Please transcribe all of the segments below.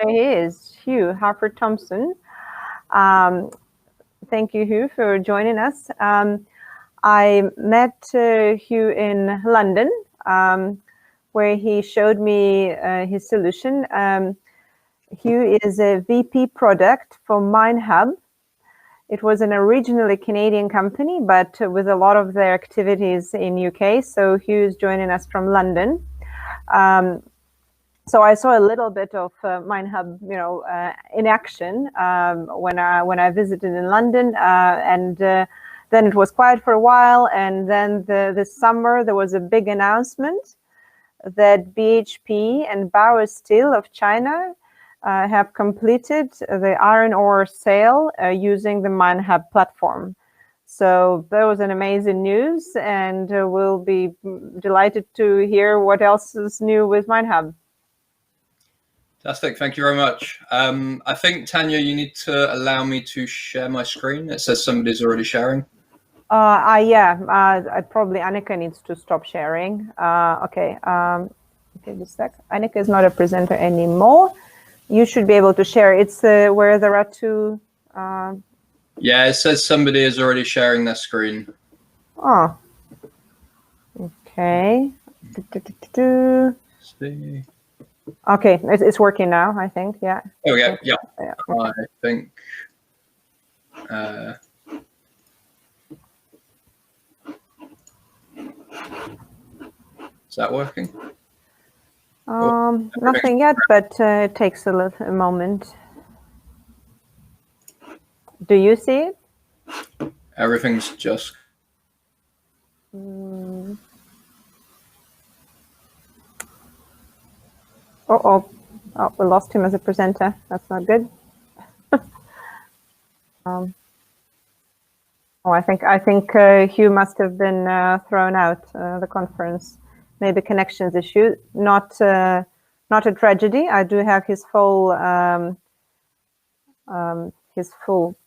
There he is, Hugh, HalfordThompson. Thank you, Hugh, for joining us. I met Hugh in London, where he showed me his solution. Hugh is a VP product for Minehub. It was an originally Canadian company, but with a lot of their activities in UK. So Hugh is joining us from London. So I saw a little bit of Minehub, in action when I visited in London, and then it was quiet for a while. And then this summer there was a big announcement that BHP and Bauer Steel of China have completed the iron ore sale using the Minehub platform. So that was an amazing news, and we'll be delighted to hear what else is new with Minehub. Fantastic, thank you very much. I think, Tanya, you need to allow me to share my screen. It says somebody's already sharing. Yeah, probably Annika needs to stop sharing. Okay, just a sec. Annika is not a presenter anymore. You should be able to share. It's where there are two. Yeah, it says somebody is already sharing their screen. Oh, okay. See. Okay, it's working now, I think. Yeah. Oh, yeah. Okay. I think. Is that working? Nothing yet, but it takes a moment. Do you see it? Everything's just. Oh, we lost him as a presenter. That's not good. I think Hugh must have been thrown out the conference. Maybe connections issue. Not a tragedy. I do have his full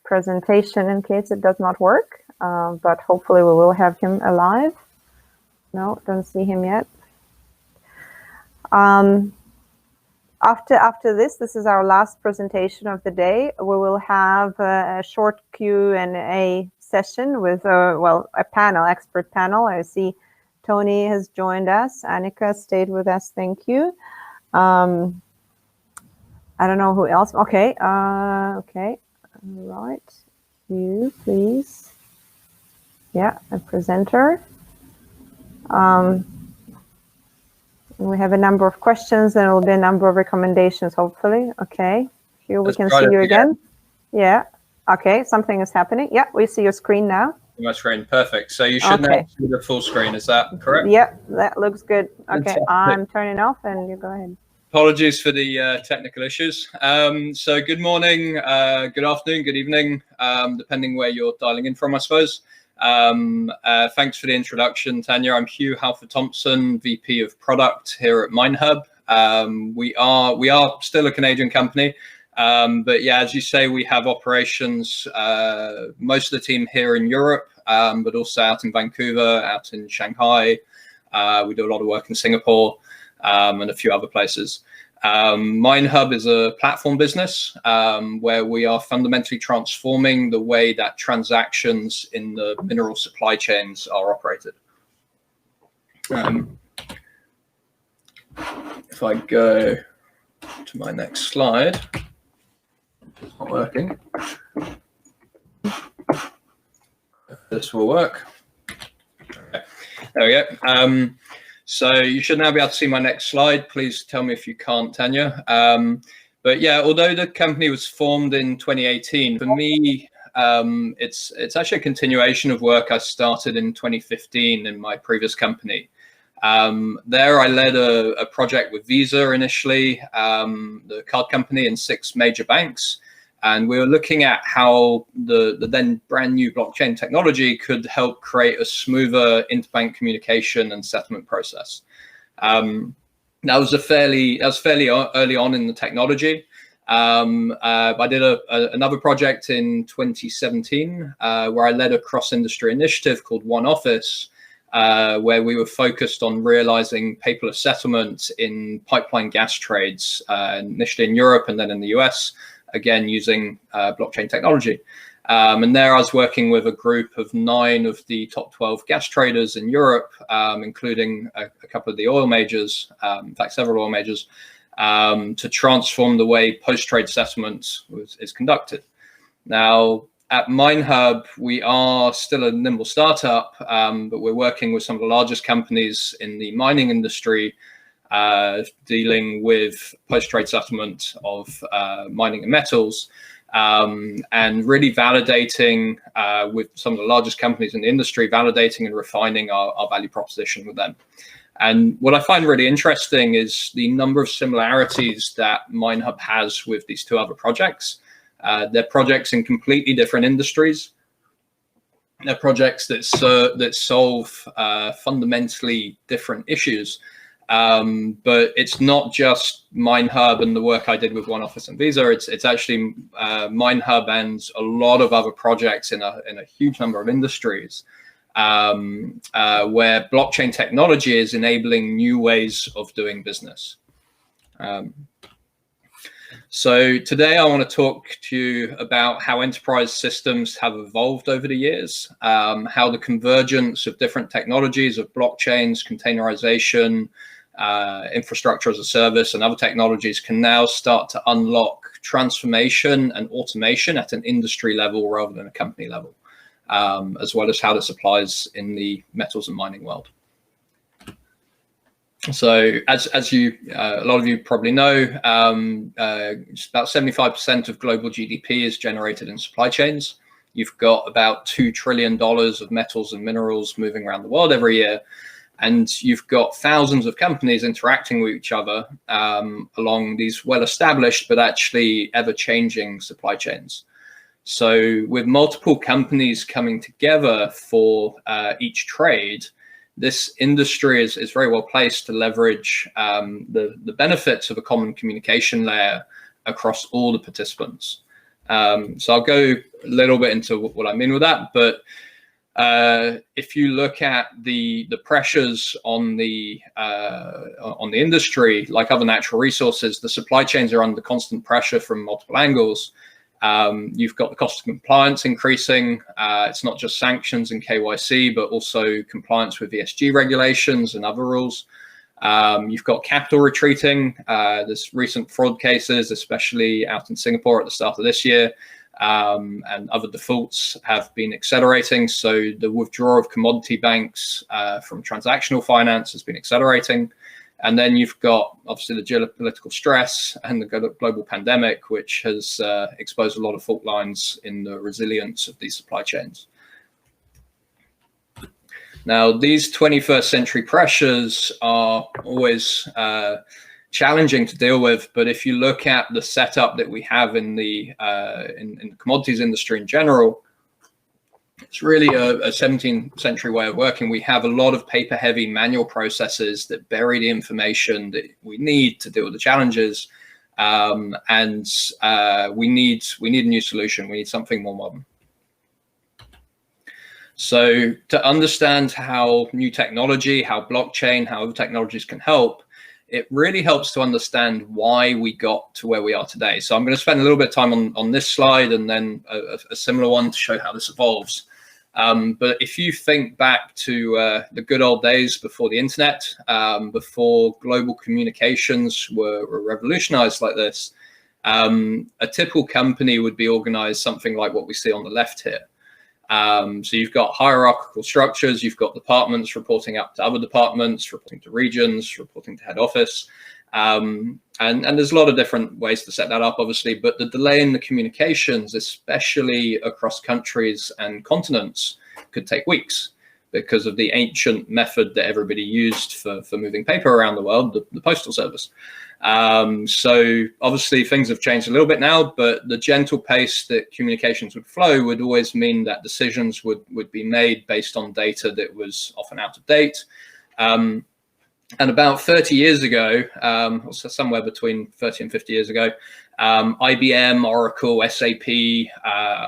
presentation in case it does not work. But hopefully we will have him alive. No, don't see him yet. After this is our last presentation of the day. We will have a short Q&A session with a expert panel. I see Tony has joined us. Annika stayed with us. Thank you. I don't know who else. Okay. Okay. All right. You, please. Yeah, a presenter. We have a number of questions, and there will be a number of recommendations, hopefully. Okay. Here we can see you again. Yeah. Okay. Something is happening. Yeah, we see your screen now. My screen, perfect. So you should now see the full screen. Is that correct? Yeah, that looks good. Okay, I'm turning off, and you go ahead. Apologies for the technical issues. So good morning, good afternoon, good evening, depending where you're dialing in from, I suppose. Thanks for the introduction, Tanya. I'm Hugh HalfordThompson, VP of Product here at Minehub. We are still a Canadian company. But yeah, as you say, we have operations, most of the team here in Europe, but also out in Vancouver, out in Shanghai. We do a lot of work in Singapore, and a few other places. Minehub is a platform business where we are fundamentally transforming the way that transactions in the mineral supply chains are operated. If I go to my next slide. It's not working. This will work. Okay. There we go. So you should now be able to see my next slide. Please tell me if you can't, Tanya. But yeah, although the company was formed in 2018, for me, it's actually a continuation of work I started in 2015 in my previous company. There I led a project with Visa initially, the card company, and 6 major banks. And we were looking at how the then brand new blockchain technology could help create a smoother interbank communication and settlement process. That was fairly early on in the technology. I did another project in 2017 where I led a cross-industry initiative called One Office, where we were focused on realizing paperless settlement in pipeline gas trades, initially in Europe and then in the US, again using blockchain technology. And there I was working with a group of 9 of the top 12 gas traders in Europe, including a couple of the oil majors, in fact, several oil majors, to transform the way post-trade settlement is conducted. Now, at Minehub, we are still a nimble startup, but we're working with some of the largest companies in the mining industry, dealing with post-trade settlement of mining and metals, and really validating with some of the largest companies in the industry, validating and refining our value proposition with them. And what I find really interesting is the number of similarities that Minehub has with these 2 other projects. They're projects in completely different industries. They're projects that solve fundamentally different issues. But it's not just Minehub and the work I did with One Office and Visa. It's actually Minehub and a lot of other projects in a huge number of industries, where blockchain technology is enabling new ways of doing business. So today I want to talk to you about how enterprise systems have evolved over the years, how the convergence of different technologies of blockchains, containerization, infrastructure as a service, and other technologies can now start to unlock transformation and automation at an industry level rather than a company level, as well as how this applies in the metals and mining world. So as you, a lot of you probably know, just about 75% of global GDP is generated in supply chains. You've got about $2 trillion of metals and minerals moving around the world every year. And you've got thousands of companies interacting with each other along these well-established but actually ever-changing supply chains. So with multiple companies coming together for each trade, this industry is very well placed to leverage the benefits of a common communication layer across all the participants. So I'll go a little bit into what I mean with that, but if you look at the pressures on the industry, like other natural resources, the supply chains are under constant pressure from multiple angles. You've got the cost of compliance increasing. It's not just sanctions and KYC, but also compliance with ESG regulations and other rules. You've got capital retreating. There's recent fraud cases, especially out in Singapore at the start of this year, and other defaults have been accelerating. So the withdrawal of commodity banks from transactional finance has been accelerating. And then you've got obviously the geopolitical stress and the global pandemic, which has exposed a lot of fault lines in the resilience of these supply chains. Now, these 21st century pressures are always challenging to deal with, but if you look at the setup that we have in the commodities industry in general, it's really a 17th century way of working. We have a lot of paper-heavy manual processes that bury the information that we need to deal with the challenges, and we need a new solution. We need something more modern. So to understand how new technology, how blockchain, how other technologies can help, it really helps to understand why we got to where we are today. So I'm going to spend a little bit of time on this slide and then a similar one to show how this evolves. But if you think back to the good old days before the internet, before global communications were revolutionized like this, a typical company would be organized something like what we see on the left here. So you've got hierarchical structures, you've got departments reporting up to other departments, reporting to regions, reporting to head office. And there's a lot of different ways to set that up, obviously, but the delay in the communications, especially across countries and continents, could take weeks because of the ancient method that everybody used for moving paper around the world, the postal service. So obviously things have changed a little bit now, but the gentle pace that communications would flow would always mean that decisions would be made based on data that was often out of date. And about 30 years ago, so somewhere between 30 and 50 years ago, IBM, Oracle, SAP,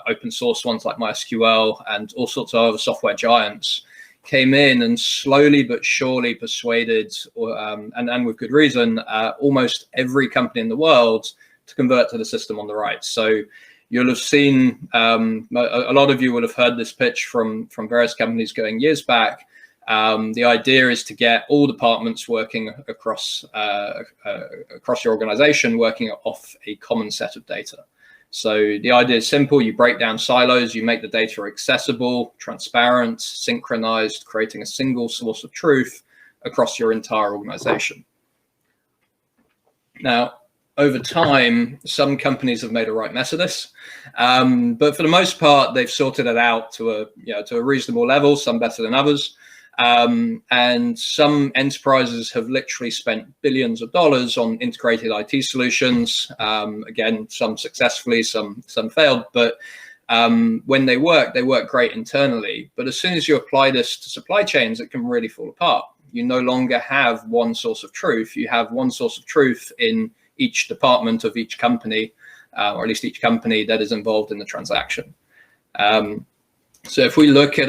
open source ones like MySQL, and all sorts of other software giants came in and slowly but surely persuaded, and with good reason, almost every company in the world to convert to the system on the right. So you'll have seen, a lot of you will have heard this pitch from various companies going years back. The idea is to get all departments working across your organization, working off a common set of data. So the idea is simple. You break down silos, you make the data accessible, transparent, synchronized, creating a single source of truth across your entire organization. Now, over time, some companies have made a right mess of this, but for the most part, they've sorted it out to a reasonable level, some better than others. And some enterprises have literally spent billions of dollars on integrated IT solutions. Again, some successfully, some failed, but when they work great internally. But as soon as you apply this to supply chains, it can really fall apart. You no longer have one source of truth. You have one source of truth in each department of each company, or at least each company that is involved in the transaction. So if we look at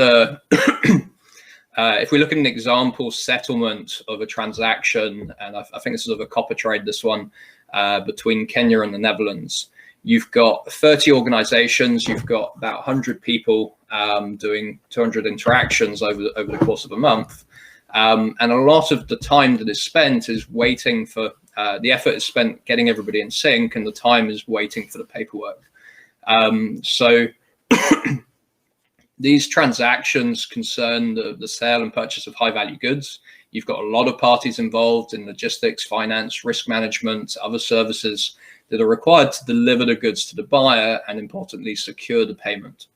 an example settlement of a transaction, and I think this is of a copper trade, this one, between Kenya and the Netherlands, you've got 30 organizations, you've got about 100 people doing 200 interactions over the course of a month. And a lot of the time that is spent is waiting for, the effort is spent getting everybody in sync, and the time is waiting for the paperwork. So these transactions concern the sale and purchase of high value goods. You've got a lot of parties involved in logistics, finance, risk management, other services that are required to deliver the goods to the buyer and, importantly, secure the payment.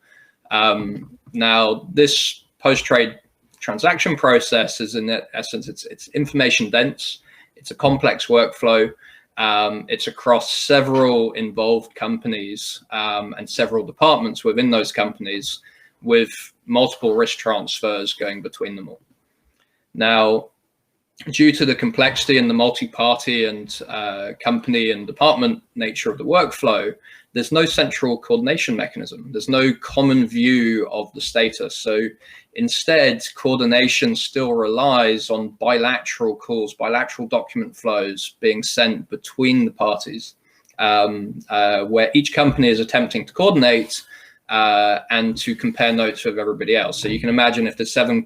Now, this post-trade transaction process is, in essence, it's information dense. It's a complex workflow. It's across several involved companies and several departments within those companies, with multiple risk transfers going between them all. Now, due to the complexity and the multi-party and company and department nature of the workflow, there's no central coordination mechanism. There's no common view of the status. So instead, coordination still relies on bilateral calls, bilateral document flows being sent between the parties, where each company is attempting to coordinate and to compare notes with everybody else. So you can imagine if there's 7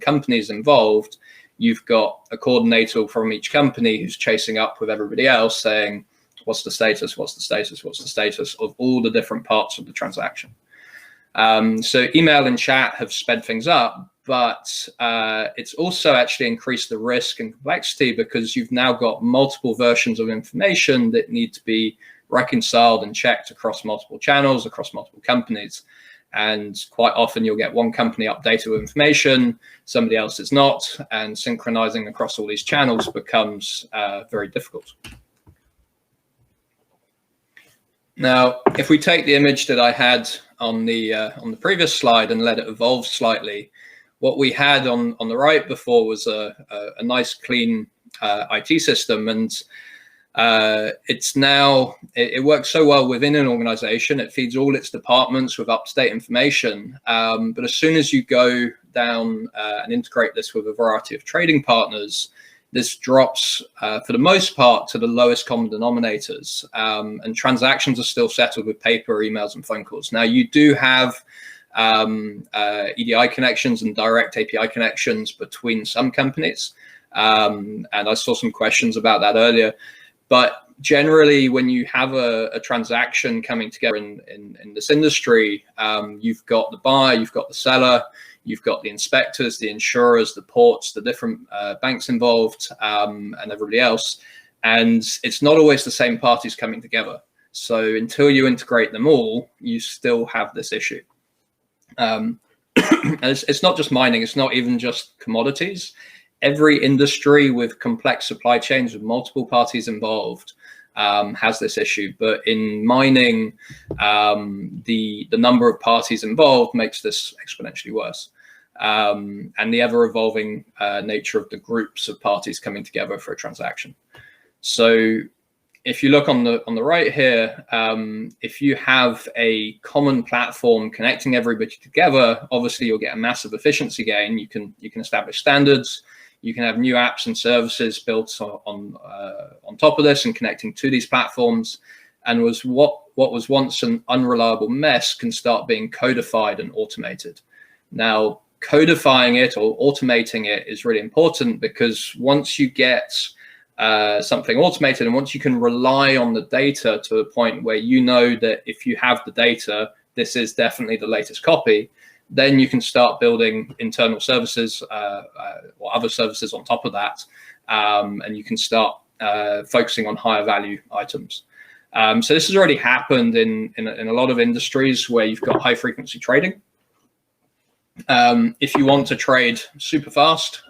companies involved, you've got a coordinator from each company who's chasing up with everybody else saying, what's the status, what's the status, what's the status of all the different parts of the transaction. So email and chat have sped things up, but it's also actually increased the risk and complexity, because you've now got multiple versions of information that need to be reconciled and checked across multiple channels, across multiple companies. And quite often you'll get one company updated with information, somebody else is not, and synchronizing across all these channels becomes very difficult. Now, if we take the image that I had on the previous slide and let it evolve slightly, what we had on the right before was a nice, clean IT system, and it works so well within an organization. It feeds all its departments with up-to-date information. But as soon as you go down and integrate this with a variety of trading partners, this drops, for the most part, to the lowest common denominators. And transactions are still settled with paper, emails, and phone calls. Now, you do have EDI connections and direct API connections between some companies. And I saw some questions about that earlier. But generally, when you have a transaction coming together in this industry, you've got the buyer, you've got the seller, you've got the inspectors, the insurers, the ports, the different banks involved, and everybody else. And it's not always the same parties coming together. So until you integrate them all, you still have this issue. And it's not just mining, it's not even just commodities. Every industry with complex supply chains with multiple parties involved has this issue. But in mining, the number of parties involved makes this exponentially worse. And the ever-evolving nature of the groups of parties coming together for a transaction. So if you look on the right here, if you have a common platform connecting everybody together, obviously you'll get a massive efficiency gain. You can establish standards. You can have new apps and services built on top of this and connecting to these platforms. And what was once an unreliable mess can start being codified and automated. Now, codifying it or automating it is really important, because once you get something automated, and once you can rely on the data to a point where you know that if you have the data, this is definitely the latest copy, then you can start building internal services or other services on top of that, and you can start focusing on higher value items. So this has already happened in a lot of industries where you've got high frequency trading. If you want to trade super fast,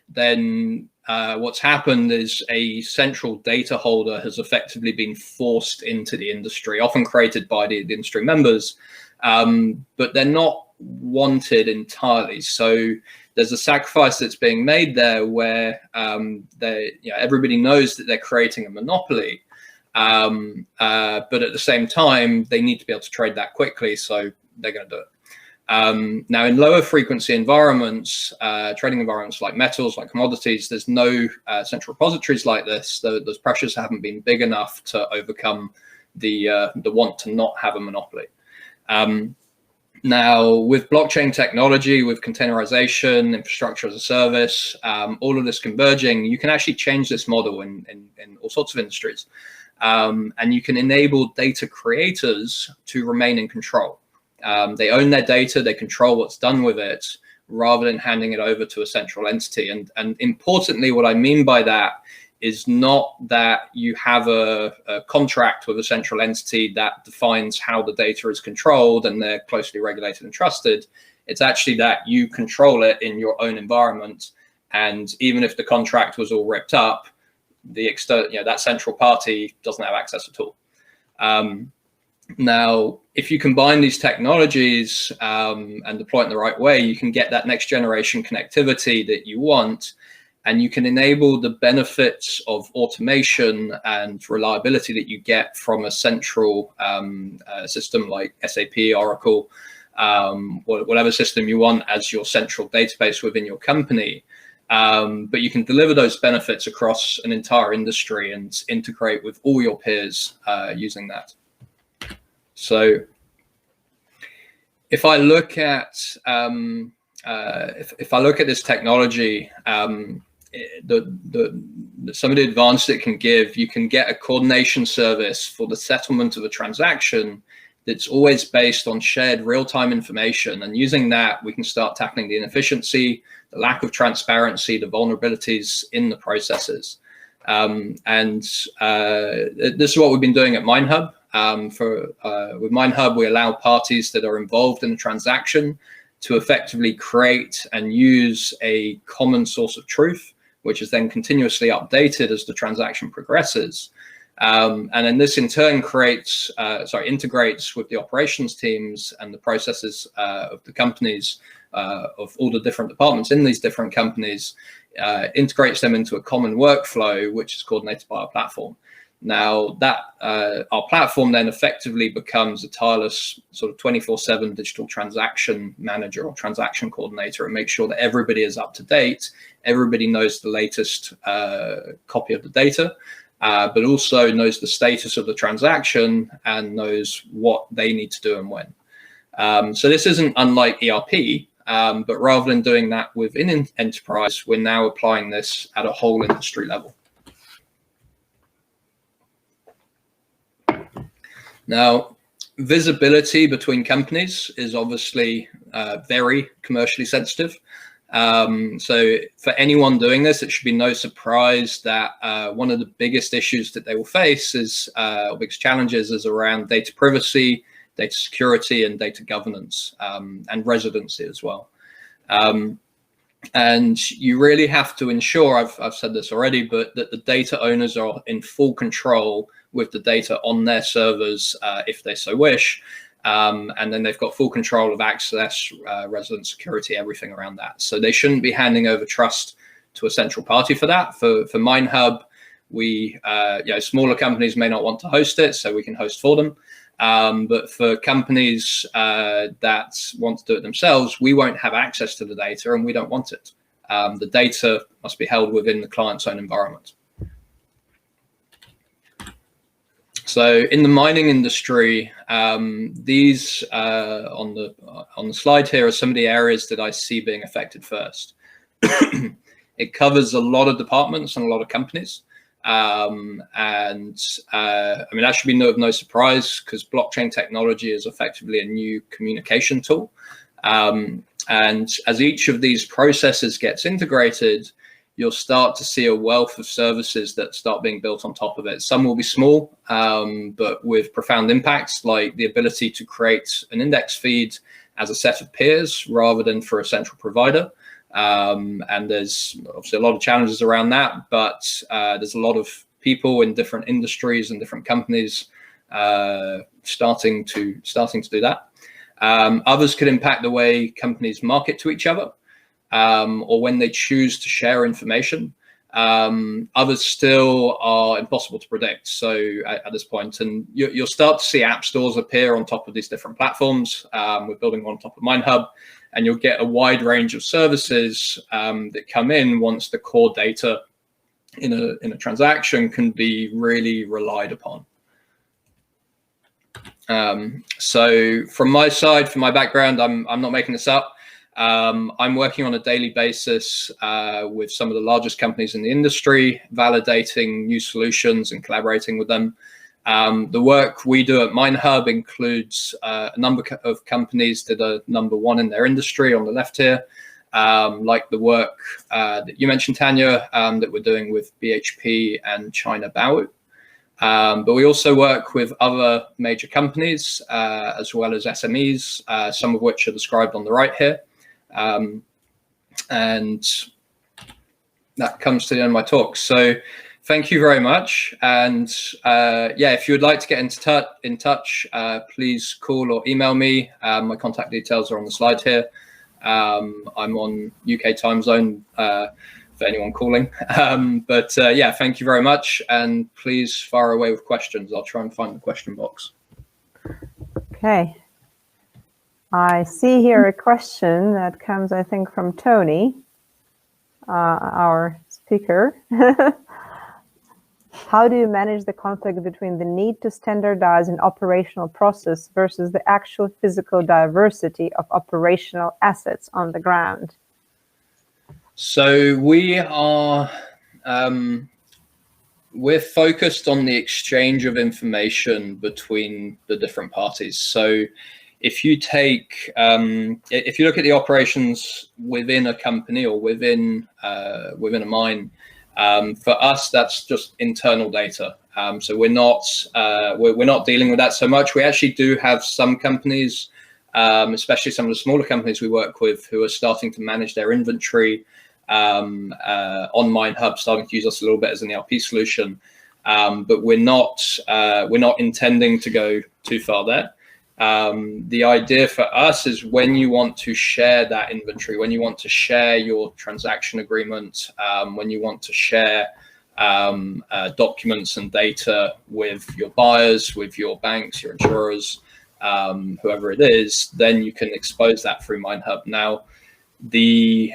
then what's happened is a central data holder has effectively been forced into the industry, often created by the industry members, but they're not wanted entirely. So there's a sacrifice that's being made there where everybody knows that they're creating a monopoly, but at the same time, they need to be able to trade that quickly, so they're going to do it. Now, in lower frequency environments, trading environments like metals, like commodities, there's no central repositories like this. Those pressures haven't been big enough to overcome the want to not have a monopoly. Now, with blockchain technology, with containerization, infrastructure as a service, all of this converging, you can actually change this model in all sorts of industries. And you can enable data creators to remain in control. They own their data, they control what's done with it, rather than handing it over to a central entity. And importantly, what I mean by that is not that you have a contract with a central entity that defines how the data is controlled and they're closely regulated and trusted. It's actually that you control it in your own environment. And even if the contract was all ripped up, that central party doesn't have access at all. Now, if you combine these technologies and deploy it in the right way, you can get that next generation connectivity that you want, and you can enable the benefits of automation and reliability that you get from a central system like SAP, Oracle, whatever system you want as your central database within your company. But you can deliver those benefits across an entire industry and integrate with all your peers using that. So if I look at if I look at this technology, some of the advantage it can give, you can get a coordination service for the settlement of a transaction that's always based on shared real-time information. And using that, we can start tackling the inefficiency, the lack of transparency, the vulnerabilities in the processes. This is what we've been doing at Minehub. With Minehub, we allow parties that are involved in a transaction to effectively create and use a common source of truth, which is then continuously updated as the transaction progresses. And then this in turn integrates with the operations teams and the processes of the companies, of all the different departments in these different companies, integrates them into a common workflow, which is coordinated by our platform. Now that our platform then effectively becomes a tireless sort of 24/7 digital transaction manager or transaction coordinator, and makes sure that everybody is up to date, everybody knows the latest copy of the data, but also knows the status of the transaction and knows what they need to do and when. So this isn't unlike ERP, but rather than doing that within an enterprise, we're now applying this at a whole industry level. Now, visibility between companies is obviously very commercially sensitive. So for anyone doing this, it should be no surprise that one of the biggest issues that they will face is, or biggest challenges, is around data privacy, data security, and data governance, and residency as well. And you really have to ensure, I've said this already, but that the data owners are in full control with the data on their servers, if they so wish. And then they've got full control of access, resident security, everything around that. So they shouldn't be handing over trust to a central party for that. For Minehub, We, smaller companies may not want to host it, so we can host for them. But for companies that want to do it themselves, we won't have access to the data, and we don't want it. The data must be held within the client's own environment. So in the mining industry, these on the slide here are some of the areas that I see being affected first. It covers a lot of departments and a lot of companies. I mean, that should be of no surprise, because blockchain technology is effectively a new communication tool. And as each of these processes gets integrated, you'll start to see a wealth of services that start being built on top of it. Some will be small, but with profound impacts, like the ability to create an index feed as a set of peers rather than for a central provider. And there's obviously a lot of challenges around that, but there's a lot of people in different industries and different companies starting to do that. Others could impact the way companies market to each other, or when they choose to share information. Others still are impossible to predict. So at this point, and you'll start to see app stores appear on top of these different platforms. We're building one on top of Minehub, and you'll get a wide range of services that come in once the core data in a transaction can be really relied upon. So from my side, from my background, I'm not making this up. I'm working on a daily basis with some of the largest companies in the industry, validating new solutions and collaborating with them. The work we do at Minehub includes a number of companies that are #1 in their industry on the left here, like the work that you mentioned, Tanya, that we're doing with BHP and China Baowu. But we also work with other major companies as well as SMEs, some of which are described on the right here. And that comes to the end of my talk. So thank you very much. And yeah, if you would like to get in touch, please call or email me. My contact details are on the slide here. I'm on UK time zone for anyone calling. But yeah, thank you very much. And please fire away with questions. I'll try and find the question box. Okay. I see here a question that comes, I think, from Tony, our speaker. How do you manage the conflict between the need to standardize an operational process versus the actual physical diversity of operational assets on the ground? So we are, we're focused on the exchange of information between the different parties. So if you take, if you look at the operations within a company or within a mine, for us, that's just internal data. So we're not dealing with that so much. We actually do have some companies, especially some of the smaller companies we work with, who are starting to manage their inventory on Minehub, starting to use us a little bit as an ERP solution. But we're not intending to go too far there. The idea for us is when you want to share that inventory, when you want to share your transaction agreement, when you want to share documents and data with your buyers, with your banks, your insurers, whoever it is, then you can expose that through Minehub. Now, the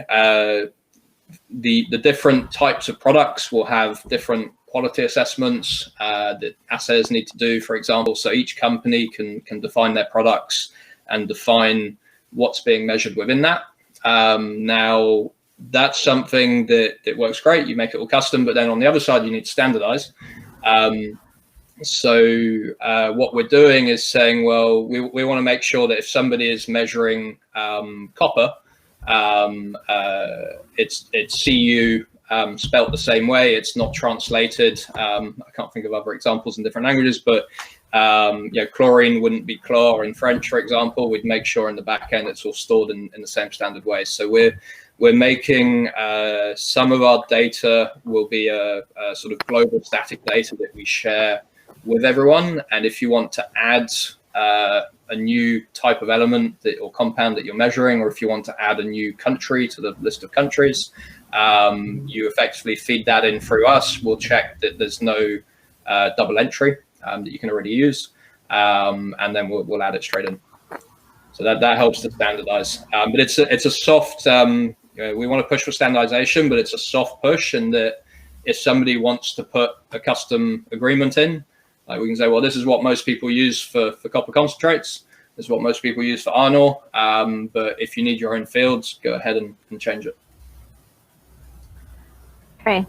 different types of products will have different quality assessments that assayors need to do, for example. So each company can define their products and define what's being measured within that. Now, that's something that works great. You make it all custom, but then on the other side, you need to standardize. So what we're doing is saying, well, we want to make sure that if somebody is measuring copper, it's CU spelt the same way. It's not translated. I can't think of other examples in different languages, but you know, chlorine wouldn't be chlor in French, for example. We'd make sure in the back end it's all stored in the same standard way. So we're making some of our data will be a sort of global static data that we share with everyone. And if you want to add a new type of element or compound that you're measuring, or if you want to add a new country to the list of countries, You effectively feed that in through us. We'll check that there's no double entry that you can already use, and then we'll add it straight in. So that helps to standardize. But it's a soft. We want to push for standardization, but it's a soft push, in that if somebody wants to put a custom agreement in, like we can say, well, this is what most people use for copper concentrates. This is what most people use for iron ore. But if you need your own fields, go ahead and change it. Okay.